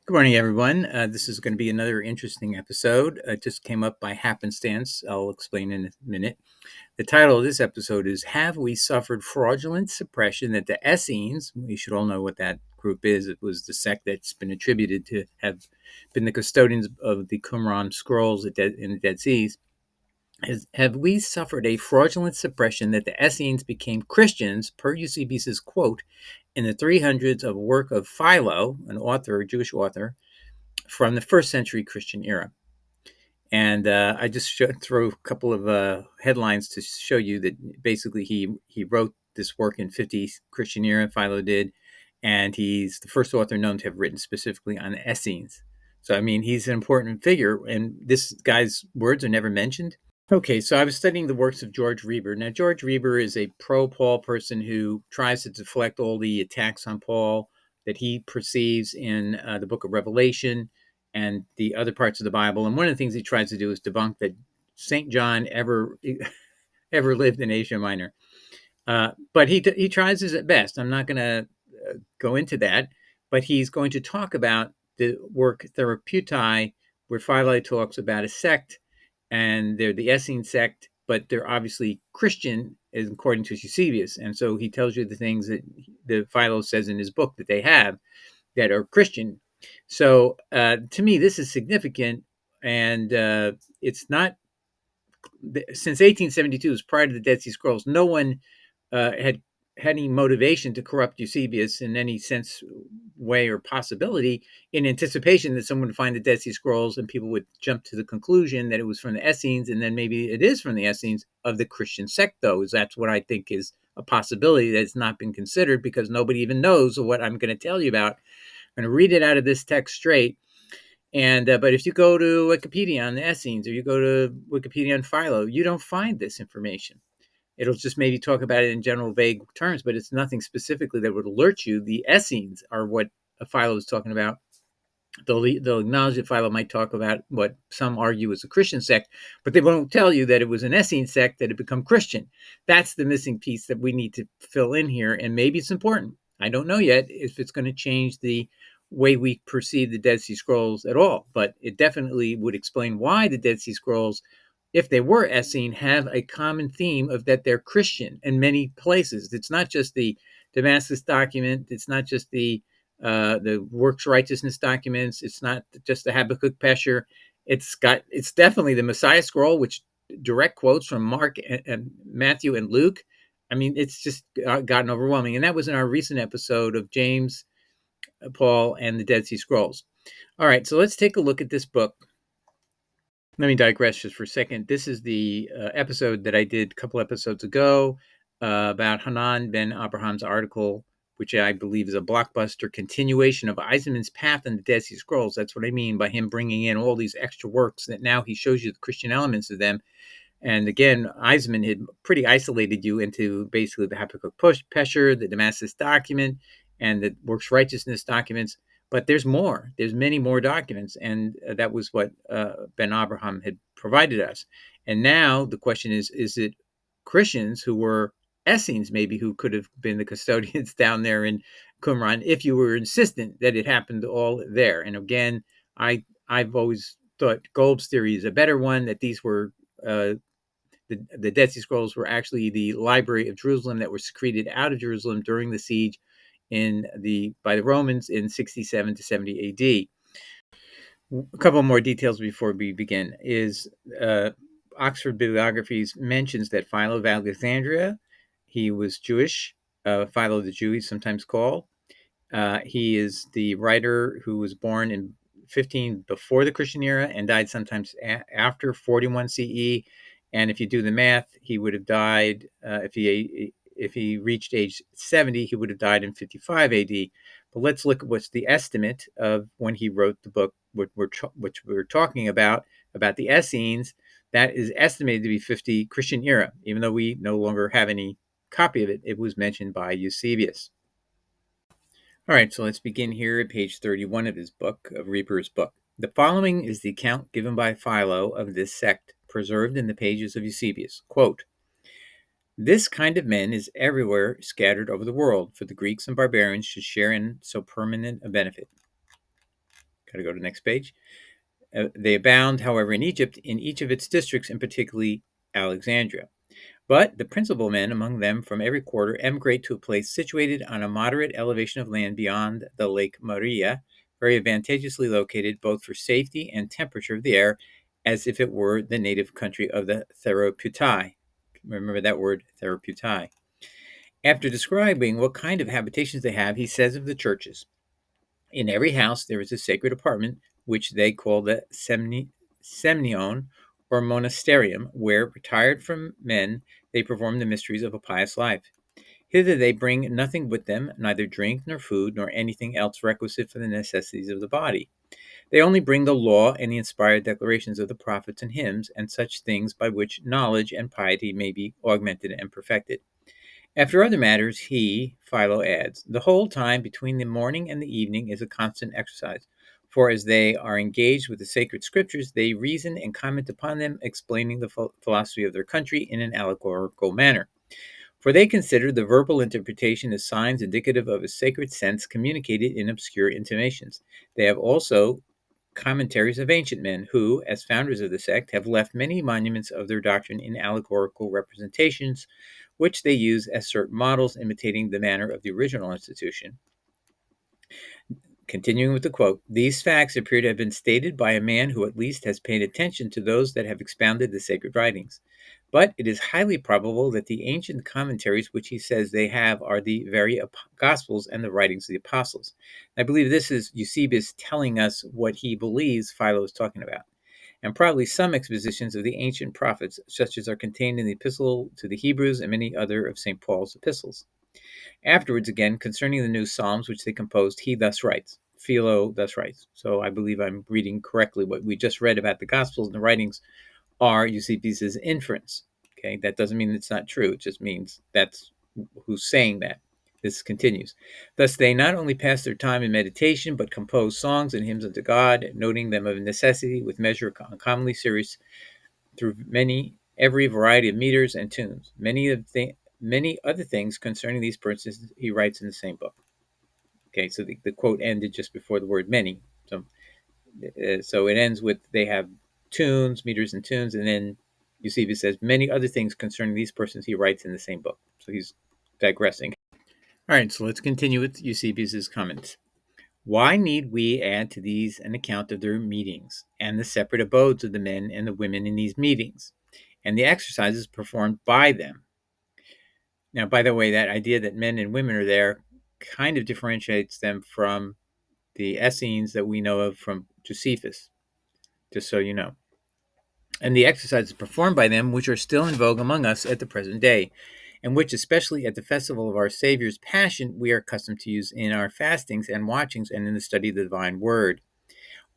Good morning, everyone. This is going to be another interesting episode. It just came up by happenstance. I'll explain in a minute. The title of this episode is Have We Suffered Fraudulent Suppression that the Essenes, we should all know what that group is. It was the sect that's been attributed to have been the custodians of the Qumram scrolls in the Dead Seas. Have we suffered a fraudulent suppression that the Essenes became Christians, per Eusebius's quote, in the 300s of work of Philo, an author, a Jewish author, from the first century Christian era? And I just throw a couple of headlines to show you that basically he wrote this work in 50 Christian era, Philo did, and he's the first author known to have written specifically on Essenes. So, I mean, he's an important figure, and this guy's words are never mentioned. Okay, so I was studying the works of George Reber. Now, George Reber is a pro-Paul person who tries to deflect all the attacks on Paul that he perceives in the book of Revelation and the other parts of the Bible. And one of the things he tries to do is debunk that St. John ever lived in Asia Minor. But he tries his best. I'm not going to go into that, but he's going to talk about the work Theraputae, where Philo talks about a sect, and they're the Essene sect, but they're obviously Christian, according to Eusebius. And so he tells you the things that the Philo says in his book that they have that are Christian. So to me, this is significant, and it's not since 1872, was prior to the Dead Sea Scrolls. No one had any motivation to corrupt Eusebius in any sense, way, or possibility, in anticipation that someone would find the Dead Sea Scrolls and people would jump to the conclusion that it was from the Essenes, and then maybe it is from the Essenes of the Christian sect, though. That's what I think is a possibility that's not been considered, because nobody even knows what I'm going to tell you about. I'm going to read it out of this text straight. And but if you go to Wikipedia on the Essenes, or you go to Wikipedia on Philo, you don't find this information. It'll just maybe talk about it in general vague terms, but it's nothing specifically that would alert you. The Essenes are what Philo is talking about. They'll acknowledge that Philo might talk about what some argue is a Christian sect, but they won't tell you that it was an Essene sect that had become Christian. That's the missing piece that we need to fill in here, and maybe it's important. I don't know yet if it's going to change the way we perceive the Dead Sea Scrolls at all, but it definitely would explain why the Dead Sea Scrolls, if they were Essene, have a common theme of that they're Christian in many places. It's not just the Damascus Document. It's not just the works righteousness documents. It's not just the Habakkuk Pesher. It's definitely the Messiah scroll, which direct quotes from Mark and Matthew and Luke. I mean, it's just gotten overwhelming. And that was in our recent episode of James, Paul, and the Dead Sea Scrolls. All right, so let's take a look at this book. Let me digress just for a second. This is the episode that I did a couple episodes ago about Hanan Ben Abraham's article, which I believe is a blockbuster continuation of Eisenamn's path in the Dead Sea Scrolls. That's what I mean by him bringing in all these extra works that now he shows you the Christian elements of them. And again, Eisenamn had pretty isolated you into basically the Habakkuk Pesher, the Damascus Document, and the works righteousness documents. But there's more. There's many more documents, and that was what Ben Abraham had provided us. And now the question is it Christians who were Essenes maybe who could have been the custodians down there in Qumram if you were insistent that it happened all there? And again, I've always thought Golb's theory is a better one, that these were the Dead Sea Scrolls were actually the Library of Jerusalem that were secreted out of Jerusalem during the siege by the Romans in 67 to 70 AD. A couple more details before we begin is Oxford Bibliographies mentions that Philo of Alexandria, he was Jewish, Philo the Jew, he's sometimes called. He is the writer who was born in 15 before the Christian era and died sometimes after 41 CE. And if you do the math, he would have died, if he reached age 70, he would have died in 55 AD. But let's look at what's the estimate of when he wrote the book, which we're talking about the Essenes. That is estimated to be 50 Christian era, even though we no longer have any copy of it. It was mentioned by Eusebius. All right, so let's begin here at page 31 of his book, of Reber's book. The following is the account given by Philo of this sect, preserved in the pages of Eusebius. Quote, "This kind of men is everywhere scattered over the world, for the Greeks and barbarians should share in so permanent a benefit." Got to go to the next page. They abound, however, in Egypt, in each of its districts, and particularly Alexandria. But the principal men among them from every quarter emigrate to a place situated on a moderate elevation of land beyond the Lake Maria, very advantageously located both for safety and temperature of the air, as if it were the native country of the Theraputae. Remember that word, Theraputae. After describing what kind of habitations they have, he says of the churches, in every house there is a sacred apartment, which they call the Semnion, or monasterium, where, retired from men, they perform the mysteries of a pious life. Hither they bring nothing with them, neither drink nor food, nor anything else requisite for the necessities of the body. They only bring the law and the inspired declarations of the prophets and hymns, and such things by which knowledge and piety may be augmented and perfected. After other matters, he, Philo, adds, the whole time between the morning and the evening is a constant exercise, for as they are engaged with the sacred scriptures, they reason and comment upon them, explaining the philosophy of their country in an allegorical manner. For they consider the verbal interpretation as signs indicative of a sacred sense communicated in obscure intimations. They have also commentaries of ancient men who, as founders of the sect, have left many monuments of their doctrine in allegorical representations, which they use as certain models imitating the manner of the original institution. Continuing with the quote, these facts appear to have been stated by a man who at least has paid attention to those that have expounded the sacred writings. But it is highly probable that the ancient commentaries which he says they have are the very Gospels and the writings of the apostles. I believe this is Eusebius telling us what he believes Philo is talking about, and probably some expositions of the ancient prophets, such as are contained in the Epistle to the Hebrews and many other of St. Paul's epistles. Afterwards, again, concerning the new Psalms which they composed, he thus writes, Philo thus writes. So I believe I'm reading correctly what we just read about the Gospels and the writings are Eusebius' inference. Okay, that doesn't mean it's not true. It just means that's who's saying that. This continues. Thus, they not only pass their time in meditation, but compose songs and hymns unto God, noting them of necessity with measure uncommonly serious through every variety of meters and tunes. Many other things concerning these persons he writes in the same book. Okay, so the quote ended just before the word many. So it ends with they have tunes, meters and tunes, and then Eusebius says many other things concerning these persons he writes in the same book. So he's digressing. All right, so let's continue with Eusebius's comments. Why need we add to these an account of their meetings, and the separate abodes of the men and the women in these meetings, and the exercises performed by them? Now, by the way, that idea that men and women are there kind of differentiates them from the Essenes that we know of from Josephus, just so you know. And the exercises performed by them, which are still in vogue among us at the present day, and which, especially at the festival of our Savior's Passion, we are accustomed to use in our fastings and watchings and in the study of the divine word.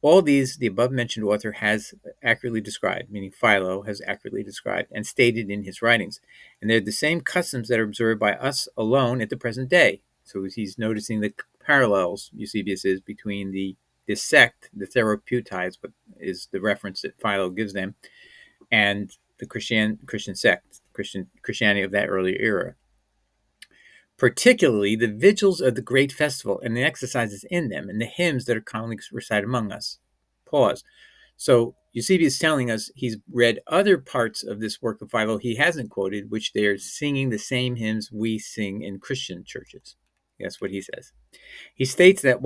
All these, the above-mentioned author has accurately described, meaning Philo has accurately described and stated in his writings. And they're the same customs that are observed by us alone at the present day. So he's noticing the parallels, Eusebius is, between the sect, the Theraputae is the reference that Philo gives them, and the Christian sect, Christianity of that earlier era. Particularly the vigils of the great festival and the exercises in them and the hymns that are commonly recited among us. Pause. So Eusebius is telling us he's read other parts of this work of Philo he hasn't quoted, which they're singing the same hymns we sing in Christian churches. That's what he says. He states that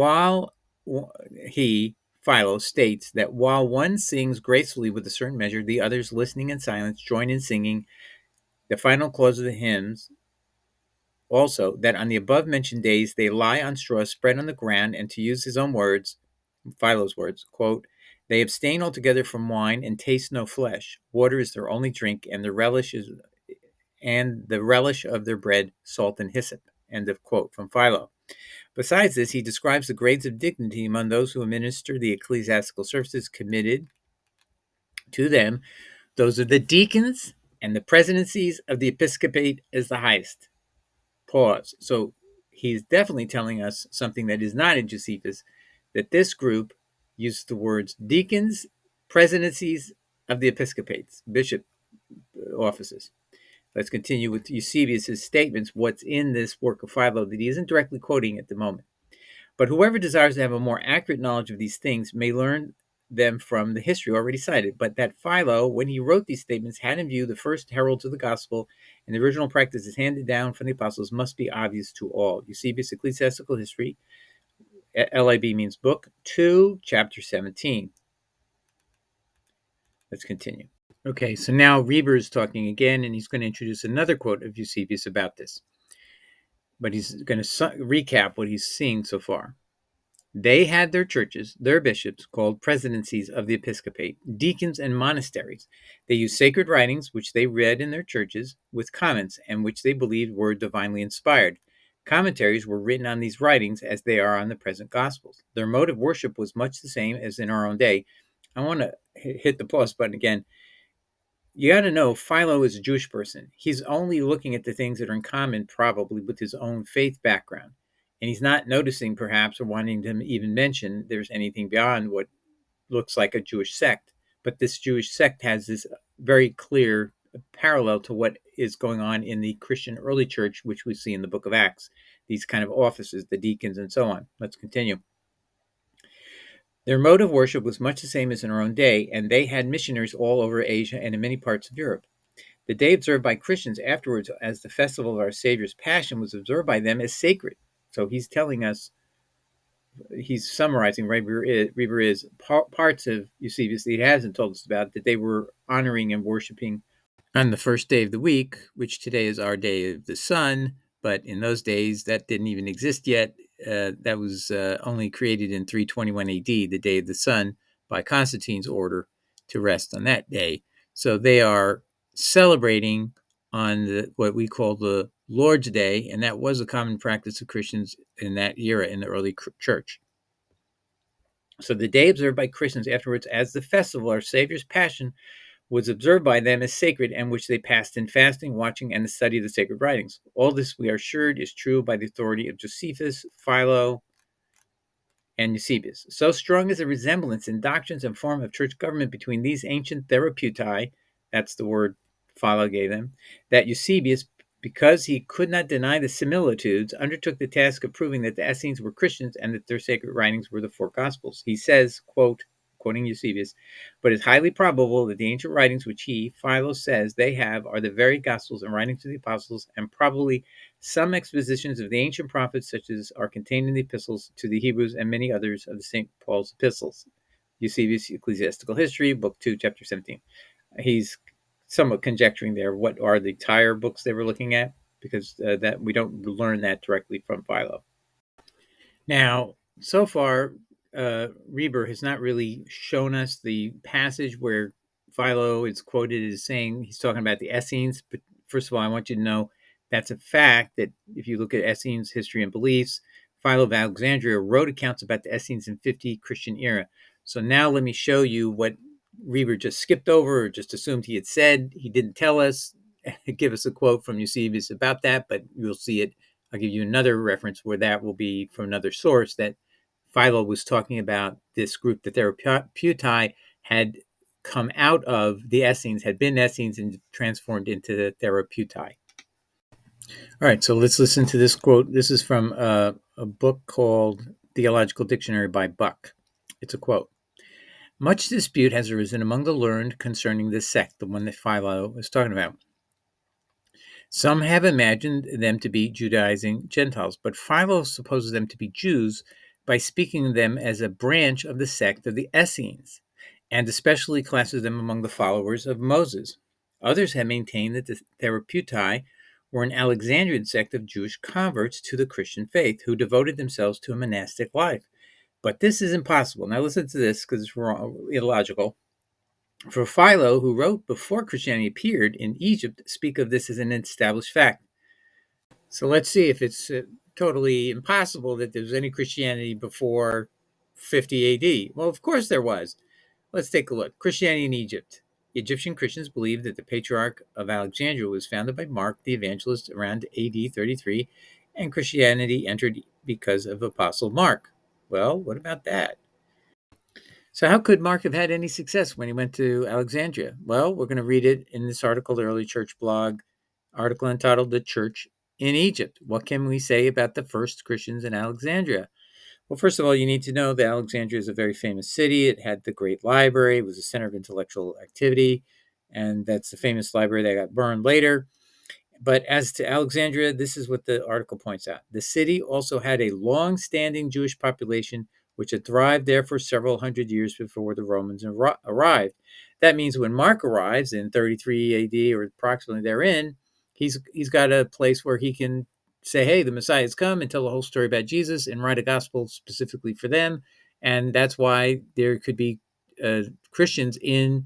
Philo states that while one sings gracefully with a certain measure, the others, listening in silence, join in singing the final clause of the hymns. Also, that on the above-mentioned days they lie on straw spread on the ground, and to use his own words, Philo's words, quote, they abstain altogether from wine and taste no flesh. Water is their only drink, and the relish of their bread, salt and hyssop. End of quote from Philo. Besides this, he describes the grades of dignity among those who administer the ecclesiastical services committed to them. Those are the deacons, and the presidencies of the episcopate is the highest. Pause. So he's definitely telling us something that is not in Josephus, that this group uses the words deacons, presidencies of the episcopates, bishop offices. Let's continue with Eusebius' statements, what's in this work of Philo that he isn't directly quoting at the moment. But whoever desires to have a more accurate knowledge of these things may learn them from the history already cited. But that Philo, when he wrote these statements, had in view the first heralds of the gospel, and the original practices handed down from the apostles must be obvious to all. Eusebius, Ecclesiastical History, LIB means book 2, chapter 17. Let's continue. Okay, so now Reber is talking again, and he's going to introduce another quote of Eusebius about this. But he's going to recap what he's seeing so far. They had their churches, their bishops, called presidencies of the episcopate, deacons, and monasteries. They used sacred writings, which they read in their churches, with comments, and which they believed were divinely inspired. Commentaries were written on these writings as they are on the present Gospels. Their mode of worship was much the same as in our own day. I want to hit the pause button again. You got to know, Philo is a Jewish person. He's only looking at the things that are in common, probably, with his own faith background. And he's not noticing, perhaps, or wanting to even mention there's anything beyond what looks like a Jewish sect. But this Jewish sect has this very clear parallel to what is going on in the Christian early church, which we see in the book of Acts, these kind of offices, the deacons and so on. Let's continue. Their mode of worship was much the same as in our own day, and they had missionaries all over Asia and in many parts of Europe. The day observed by Christians afterwards as the festival of our Savior's Passion was observed by them as sacred. So he's telling us, he's summarizing, Reber is parts of Eusebius that he hasn't told us about, that they were honoring and worshiping on the first day of the week, which today is our day of the sun, but in those days that didn't even exist yet. That was only created in 321 AD, the day of the sun, by Constantine's order to rest on that day. So they are celebrating on what we call the Lord's Day, and that was a common practice of Christians in that era in the early church. So the day observed by Christians afterwards as the festival, our Savior's Passion, was observed by them as sacred, and which they passed in fasting, watching, and the study of the sacred writings. All this, we are assured, is true by the authority of Josephus, Philo, and Eusebius. So strong is the resemblance in doctrines and form of church government between these ancient Theraputae, that's the word Philo gave them, that Eusebius, because he could not deny the similitudes, undertook the task of proving that the Essenes were Christians and that their sacred writings were the four Gospels. He says, quote, quoting Eusebius, but it's highly probable that the ancient writings which he, Philo, says they have are the very Gospels and writings of the Apostles, and probably some expositions of the ancient prophets, such as are contained in the epistles to the Hebrews and many others of the St. Paul's epistles. Eusebius, Ecclesiastical History, Book 2, Chapter 17. He's somewhat conjecturing there what are the entire books they were looking at, because that we don't learn that directly from Philo. Now, so far, Reber has not really shown us the passage where Philo is quoted as saying he's talking about the Essenes. But first of all, I want you to know that's a fact that if you look at Essenes' history and beliefs, Philo of Alexandria wrote accounts about the Essenes in 50 Christian era. So now let me show you what Reber just skipped over or just assumed he had said. He didn't tell us, give us a quote from Eusebius about that, but you'll see it. I'll give you another reference where that will be from another source, that Philo was talking about this group, the Theraputae, had come out of the Essenes, had been Essenes and transformed into the Theraputae. All right, so let's listen to this quote. This is from a book called Theological Dictionary by Buck. It's a quote. Much dispute has arisen among the learned concerning this sect, the one that Philo was talking about. Some have imagined them to be Judaizing Gentiles, but Philo supposes them to be Jews by speaking of them as a branch of the sect of the Essenes, and especially classes them among the followers of Moses. Others have maintained that the Theraputae were an Alexandrian sect of Jewish converts to the Christian faith who devoted themselves to a monastic life. But this is impossible. Now listen to this, because it's wrong, illogical. For Philo, who wrote before Christianity appeared in Egypt, speak of this as an established fact. So let's see if it's totally impossible that there was any Christianity before 50 AD. Well, of course there was. Let's take a look. Christianity in Egypt. Egyptian Christians believed that the Patriarch of Alexandria was founded by Mark the Evangelist around AD 33, and Christianity entered because of Apostle Mark. Well, what about that? So how could Mark have had any success when he went to Alexandria? Well, we're going to read it in this article, the Early Church blog, article entitled The Church in Egypt. What can we say about the first Christians in Alexandria? Well, first of all, you need to know that Alexandria is a very famous city. It had the great library. It was a center of intellectual activity, and that's the famous library that got burned later. But as to Alexandria, this is what the article points out. The city also had a long-standing Jewish population, which had thrived there for several hundred years before the Romans arrived. That means when Mark arrives in 33 AD or approximately therein, he's got a place where he can say, "Hey, the Messiah has come," and tell the whole story about Jesus and write a gospel specifically for them. And that's why there could be Christians in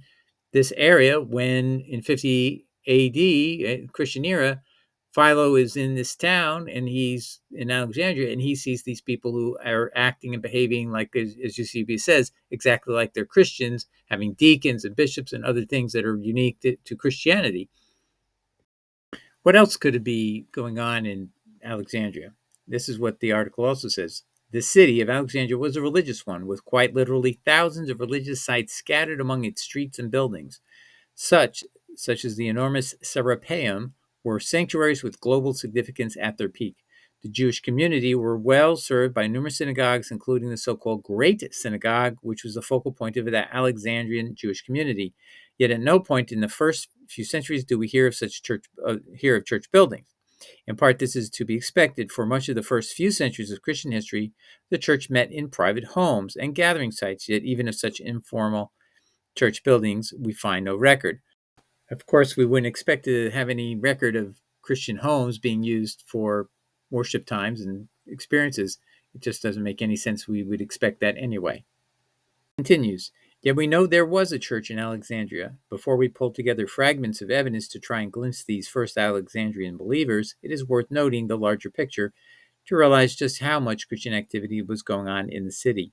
this area when in 50 AD, Christian era, Philo is in this town and he's in Alexandria and he sees these people who are acting and behaving like, as Eusebius says, exactly like they're Christians, having deacons and bishops and other things that are unique to Christianity. What else could it be going on in Alexandria? This is what the article also says. The city of Alexandria was a religious one, with quite literally thousands of religious sites scattered among its streets and buildings. Such, such as the enormous Serapeum, were sanctuaries with global significance at their peak. The Jewish community were well served by numerous synagogues, including the so-called Great Synagogue, which was the focal point of the Alexandrian Jewish community. Yet at no point in the first few centuries do we hear of church buildings. In part, this is to be expected. For much of the first few centuries of Christian history, the church met in private homes and gathering sites, yet even of such informal church buildings, we find no record. Of course, we wouldn't expect to have any record of Christian homes being used for worship times and experiences. It just doesn't make any sense. We would expect that anyway. Continues. Yet we know there was a church in Alexandria. Before we pull together fragments of evidence to try and glimpse these first Alexandrian believers, it is worth noting the larger picture to realize just how much Christian activity was going on in the city.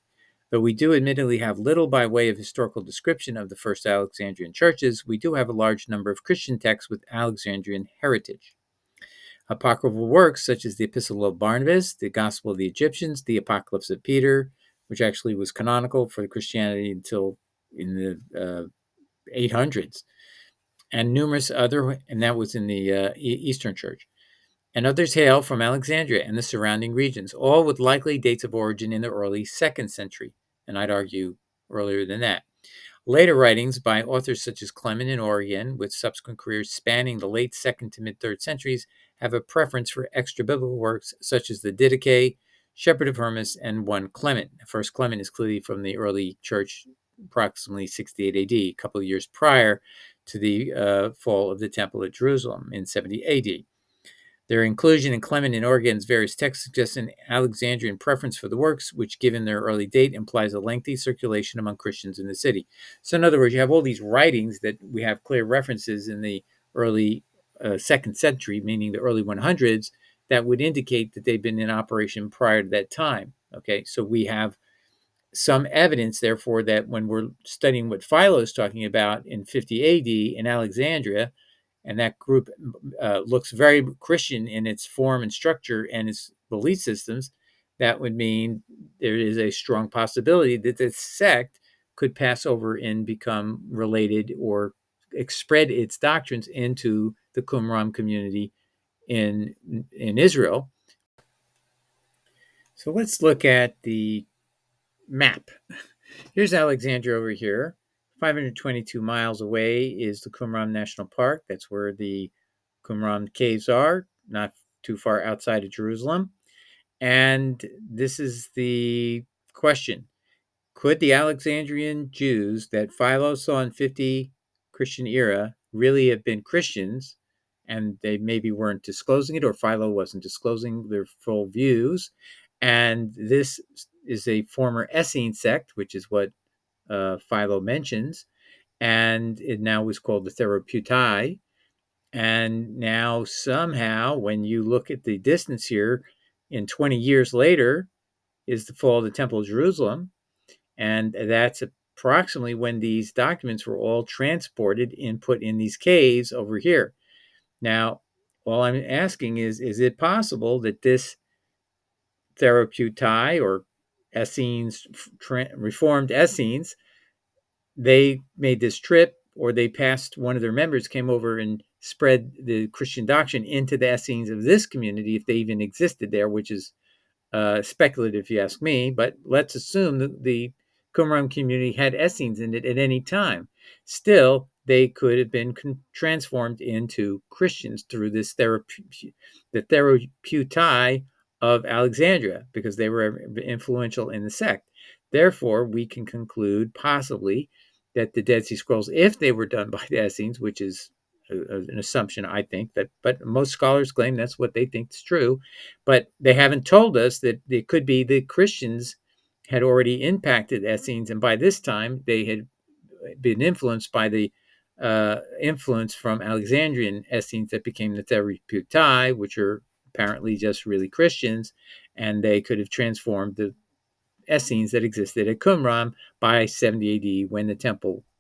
Though we do admittedly have little by way of historical description of the first Alexandrian churches, we do have a large number of Christian texts with Alexandrian heritage. Apocryphal works such as the Epistle of Barnabas, the Gospel of the Egyptians, the Apocalypse of Peter, which actually was canonical for Christianity until in the 800s, and numerous other, and that was in the Eastern Church. And others hail from Alexandria and the surrounding regions, all with likely dates of origin in the early 2nd century, and I'd argue earlier than that. Later writings by authors such as Clement and Origen, with subsequent careers spanning the late 2nd to mid-3rd centuries, have a preference for extra-biblical works such as the Didache, Shepherd of Hermas, and 1 Clement. First Clement is clearly from the early church, approximately 68 AD, a couple of years prior to the fall of the Temple at Jerusalem in 70 AD. Their inclusion in Clement and Origen's various texts suggests an Alexandrian preference for the works, which, given their early date, implies a lengthy circulation among Christians in the city. So, in other words, you have all these writings that we have clear references in the early 2nd century, meaning the early 100s, that would indicate that they've been in operation prior to that time. Okay, so we have some evidence, therefore, that when we're studying what Philo is talking about in 50 AD in Alexandria, and that group looks very Christian in its form and structure and its belief systems, that would mean there is a strong possibility that this sect could pass over and become related or spread its doctrines into the Qumram community in Israel. So let's look at the map. Here's Alexandria over here. 522 miles away is the Qumram National Park. That's where the Qumram caves are, not too far outside of Jerusalem. And this is the question. Could the Alexandrian Jews that Philo saw in 50 Christian era really have been Christians, and they maybe weren't disclosing it, or Philo wasn't disclosing their full views? And this is a former Essene sect, which is what Philo mentions, and it now was called the Theraputae. And now somehow, when you look at the distance here, in 20 years later is the fall of the Temple of Jerusalem, and that's approximately when these documents were all transported and put in these caves over here. Now, all I'm asking is it possible that this Theraputae or Essenes, Reformed Essenes, they made this trip, or they passed, one of their members came over and spread the Christian doctrine into the Essenes of this community, if they even existed there, which is speculative, if you ask me, but let's assume that the Qumram community had Essenes in it at any time. Still, they could have been transformed into Christians through this the Theraputae of Alexandria, because they were influential in the sect. Therefore, we can conclude possibly that the Dead Sea Scrolls, if they were done by the Essenes, which is an assumption, I think, but most scholars claim that's what they think is true, but they haven't told us that it could be the Christians had already impacted Essenes, and by this time they had been influenced by the influence from Alexandrian Essenes that became the Theraputae, which are apparently just really Christians, and they could have transformed the Essenes that existed at Qumram by 70 AD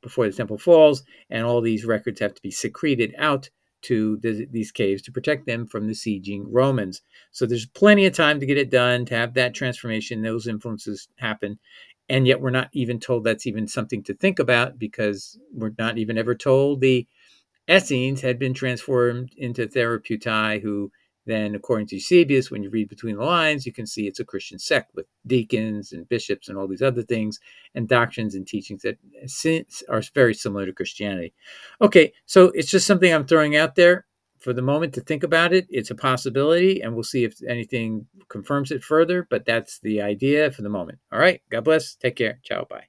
before the temple falls, and all these records have to be secreted out to these caves to protect them from the sieging Romans. So there's plenty of time to get it done, to have that transformation, those influences happen. And yet we're not even told that's even something to think about, because we're not even ever told the Essenes had been transformed into Theraputae, who then, according to Eusebius, when you read between the lines, you can see it's a Christian sect with deacons and bishops and all these other things, and doctrines and teachings that are very similar to Christianity. Okay, so it's just something I'm throwing out there for the moment to think about it. It's a possibility, and we'll see if anything confirms it further, but that's the idea for the moment. All right, God bless. Take care. Ciao. Bye.